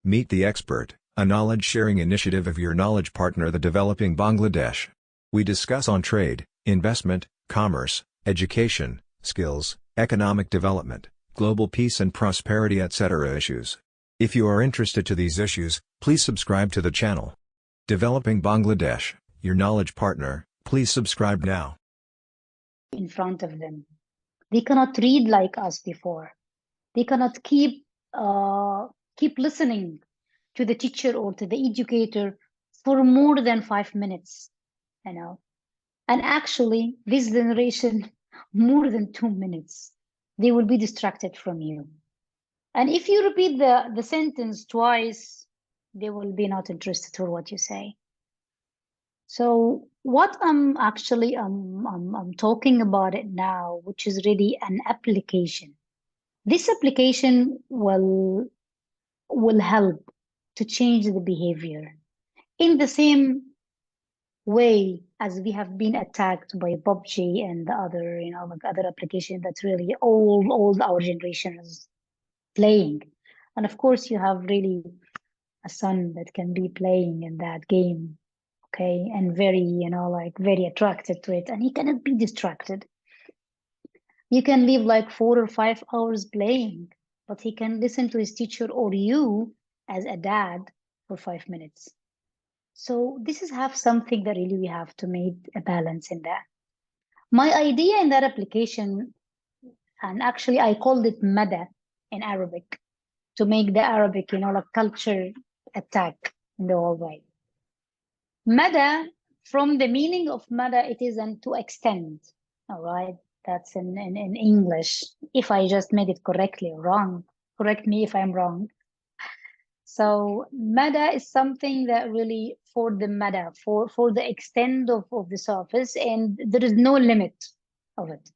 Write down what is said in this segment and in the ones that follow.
Meet the Expert, a knowledge-sharing initiative of your knowledge partner, the Developing Bangladesh. We discuss on trade, investment, commerce, education, skills, economic development, global peace and prosperity, etc. issues. If you are interested to these issues, please subscribe to the channel. Developing Bangladesh, your knowledge partner, please subscribe now. In front of them. They cannot read like us before. They cannot keep listening to the teacher or to the educator for more than 5 minutes, And actually, this generation, more than 2 minutes, they will be distracted from you. And if you repeat the sentence twice, they will be not interested in what you say. So what I'm actually talking about it now, which is really an application. This application will help to change the behavior in the same way as we have been attacked by PUBG and the other, other application that's really all our generation is playing. And of course, you have really a son that can be playing in that game, okay, and very, very attracted to it, and he cannot be distracted. You can leave like 4 or 5 hours playing, but he can listen to his teacher or you as a dad for 5 minutes. So this is something that really we have to make a balance in that. My idea in that application, and actually I called it MDA in Arabic, to make the Arabic, culture attack in the whole way. MDA, from the meaning of MDA, it is to extend, all right? That's in English. If I just made it correctly or wrong, correct me if I'm wrong. So MDA is something that really for the MDA, for the extent of the surface, and there is no limit of it.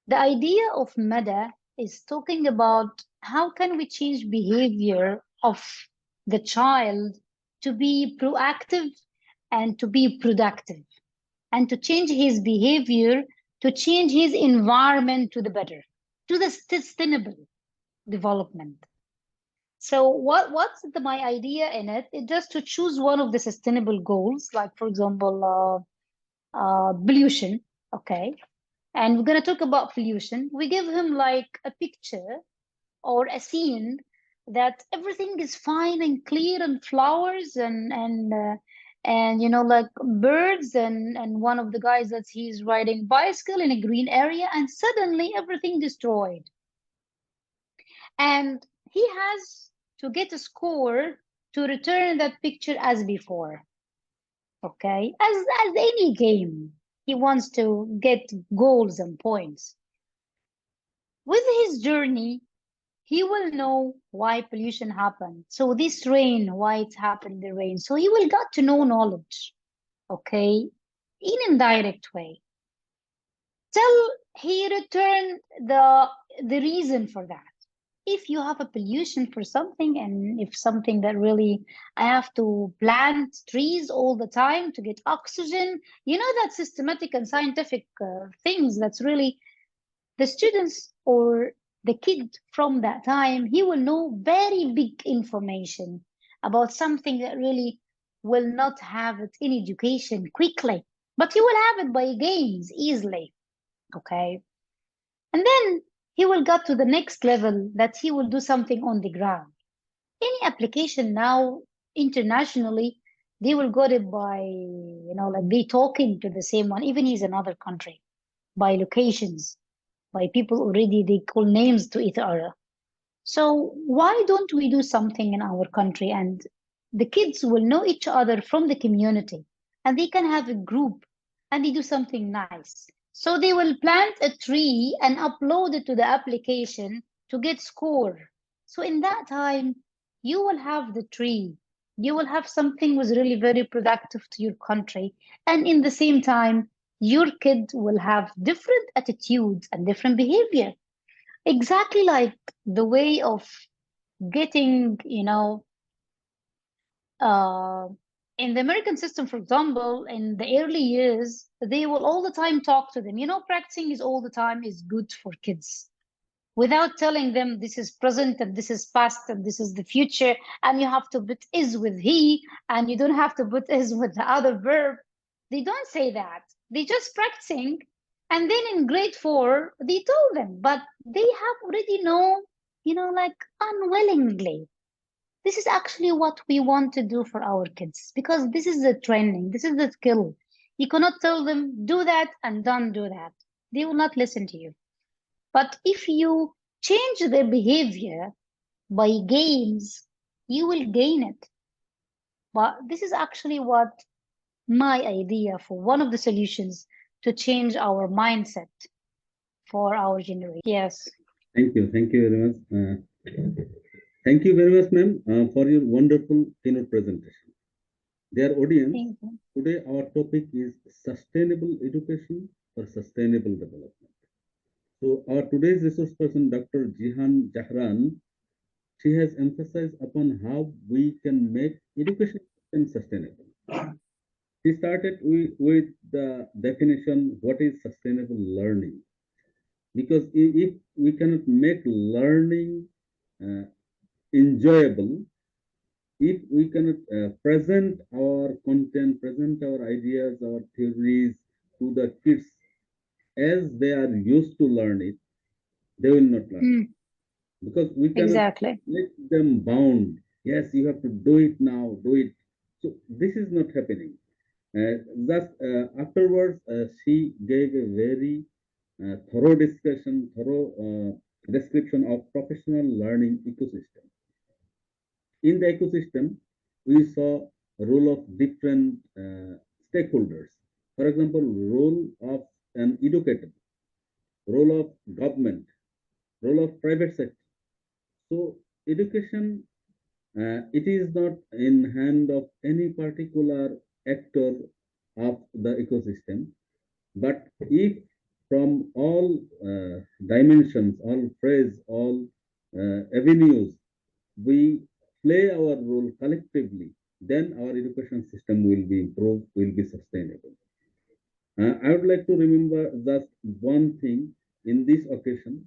The idea of MDA is talking about how can we change behavior of the child to be proactive and to be productive, and to change his behavior, to change his environment to the better, to the sustainable development. So what's my idea in it? It's just to choose one of the sustainable goals, like for example, pollution, okay? And we're gonna talk about pollution. We give him like a picture or a scene that everything is fine and clear and flowers and like birds and one of the guys that he's riding bicycle in a green area, and suddenly everything destroyed. And he has to get a score to return that picture as before, okay? As any game, he wants to get goals and points. With his journey, he will know why pollution happened. So this rain, why it happened, the rain. So he will get to know knowledge, okay, in an indirect way, till he returned the reason for that. If you have a pollution for something, and if something that really, I have to plant trees all the time to get oxygen, that systematic and scientific things, that's really the students or the kid from that time, he will know very big information about something that really will not have it in education quickly, but he will have it by games easily, okay? And then he will get to the next level, that he will do something on the ground. Any application now internationally, they will got it by, like they talking to the same one, even he's another country, by locations, by people already, they call names to each other. So why don't we do something in our country, and the kids will know each other from the community, and they can have a group and they do something nice. So they will plant a tree and upload it to the application to get score. So in that time, you will have the tree. You will have something was really very productive to your country. And in the same time, your kid will have different attitudes and different behavior. Exactly like the way of getting, in the American system, for example, in the early years, they will all the time talk to them. Practicing is all the time is good for kids. without telling them this is present and this is past and this is the future, and you have to put is with he and you don't have to put is with the other verb. They don't say that. They just practicing. And then in grade 4, they told them, but they have already know, like unwillingly. This is actually what we want to do for our kids because this is the training, this is the skill. You cannot tell them do that and don't do that. They will not listen to you. But if you change their behavior by games, you will gain it. But this is actually what my idea for one of the solutions to change our mindset for our generation. Yes. Thank you. Thank you very much. Thank you very much, ma'am, for your wonderful keynote presentation. Dear audience, Thank you. today our topic is sustainable education for sustainable development. So our today's resource person, Dr. Jihan Zahran, she has emphasized upon how we can make education system sustainable. She started with the definition, what is sustainable learning? Because if we cannot make learning enjoyable, if we cannot present our content, present our ideas, our theories to the kids as they are used to learn it, they will not learn. Because we cannot Exactly. make them bound. Yes, you have to do it now, do it. So this is not happening. Thus, afterwards, she gave a very thorough discussion, thorough description of professional learning ecosystem. In the ecosystem, we saw role of different stakeholders. For example, role of an educator, role of government, role of private sector. So education, it is not in hand of any particular actor of the ecosystem, but if from all dimensions, all phase, all avenues, we play our role collectively, then our education system will be improved, will be sustainable. I would like to remember just one thing in this occasion.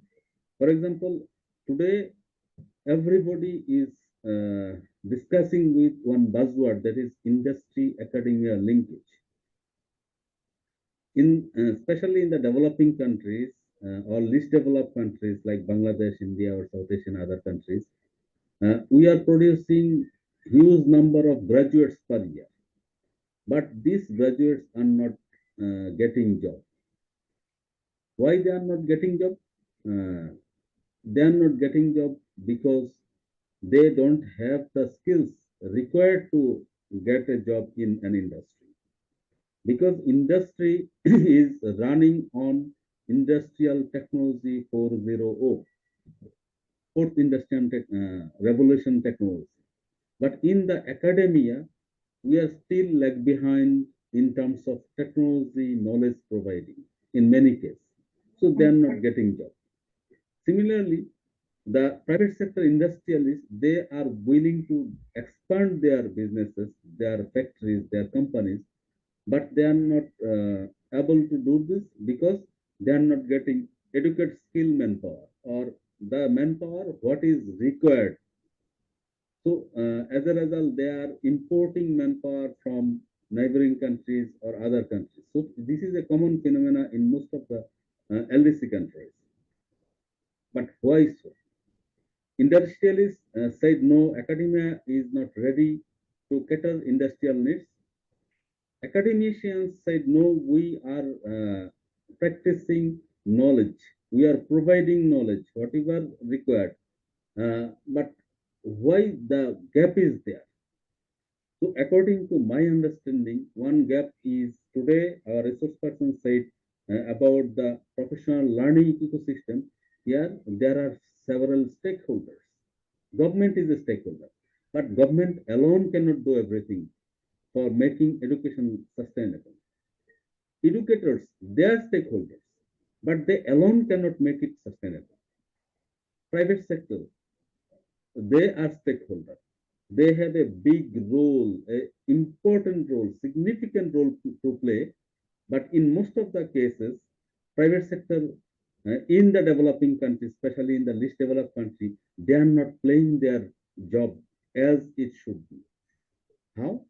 For example, today everybody is discussing with one buzzword, that is industry academia linkage. Especially in the developing countries or least developed countries like Bangladesh, India, or South Asian other countries, we are producing huge number of graduates per year, but these graduates are not getting job. Why they are not getting job? They are not getting job because they don't have the skills required to get a job in an industry. Because industry is running on industrial technology 4.0, fourth industrial revolution technology. But in the academia, we are still lag behind in terms of technology knowledge providing in many cases. So they are not getting job. Similarly, the private sector industrialists, they are willing to expand their businesses, their factories, their companies, but they are not able to do this because they are not getting educated skill manpower or the manpower what is required. So as a result, they are importing manpower from neighboring countries or other countries. So this is a common phenomena in most of the LDC countries. But why so? Industrialists said no, academia is not ready to cater industrial needs. Academicians said no, we are practicing knowledge. We are providing knowledge, whatever required. But why the gap is there? So according to my understanding, one gap is today our resource person said about the professional learning ecosystem. Here there are several stakeholders. Government is a stakeholder, but government alone cannot do everything for making education sustainable. Educators, they are stakeholders, but they alone cannot make it sustainable. Private sector, they are stakeholders. They have a big role, a important role, significant role to play. But in most of the cases, private sector in the developing countries, especially in the least developed country, they are not playing their job as it should be. How?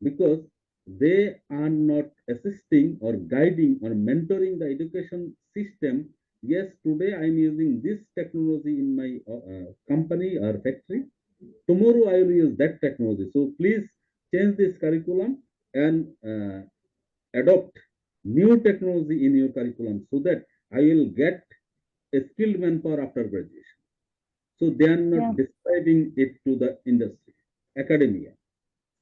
Because they are not assisting or guiding or mentoring the education system. Yes, today I'm using this technology in my company or factory. Tomorrow I will use that technology. So please change this curriculum and adopt new technology in your curriculum so that I will get a skilled manpower after graduation. So they are not describing it to the industry, academia.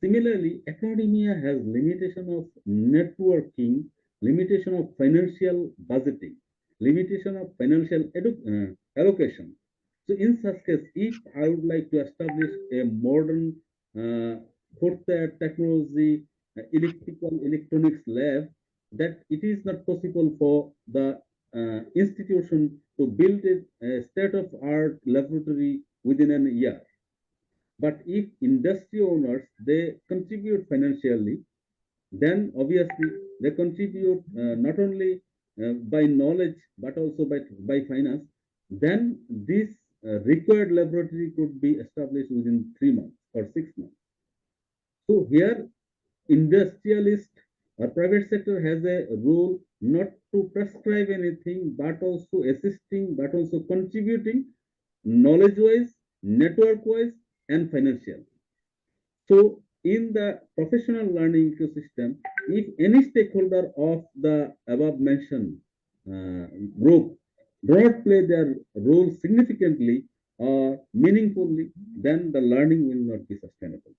Similarly, academia has limitation of networking, limitation of financial budgeting, limitation of financial allocation. So in such case, if I would like to establish a modern fourth technology, electrical electronics lab, that it is not possible for the institution to build a state-of-art laboratory within a year. But if industry owners they contribute financially, then obviously they contribute not only by knowledge but also by finance. Then this required laboratory could be established within 3 months or 6 months. So here, industrialist or private sector has a role not to prescribe anything, but also assisting, but also contributing knowledge-wise, network-wise, and financial. So in the professional learning ecosystem, if any stakeholder of the above mentioned group do not play their role significantly or meaningfully, then the learning will not be sustainable.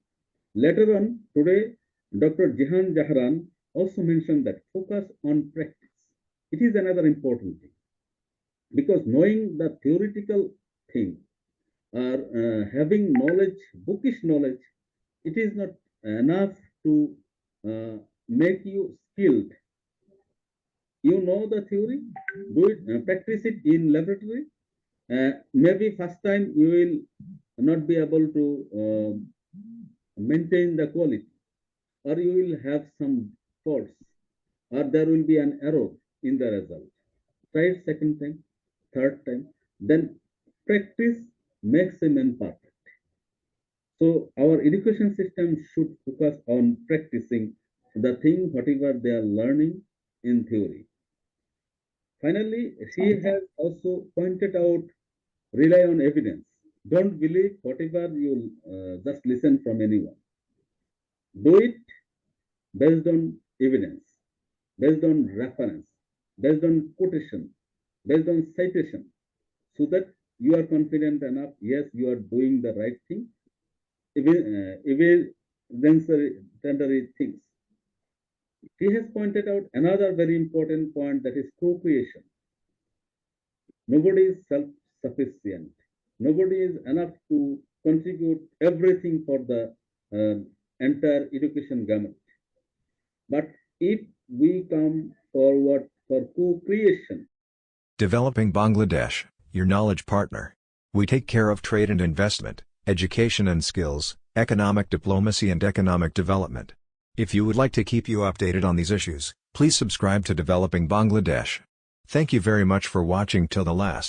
Later on, today, Dr. Jihan Zahran also mentioned that focus on practice. It is another important thing because knowing the theoretical thing or having knowledge, bookish knowledge, it is not enough to make you skilled. You know the theory, do it, practice it in laboratory. Maybe first time you will not be able to maintain the quality, or you will have some faults, or there will be an error in the result. Try it second time, third time, then practice makes a man perfect. So our education system should focus on practicing the thing, whatever they are learning in theory. Finally, she has also pointed out, rely on evidence. Don't believe whatever you just listen from anyone. Do it based on evidence, based on reference, based on quotation, based on citation, so that you are confident enough, yes, you are doing the right thing, evidentiary things. He has pointed out another very important point, that is co-creation. Nobody is self-sufficient. Nobody is enough to contribute everything for the entire education gamut. But if we come forward for co-creation. Developing Bangladesh, your knowledge partner. We take care of trade and investment, education and skills, economic diplomacy and economic development. If you would like to keep you updated on these issues, please subscribe to Developing Bangladesh. Thank you very much for watching till the last.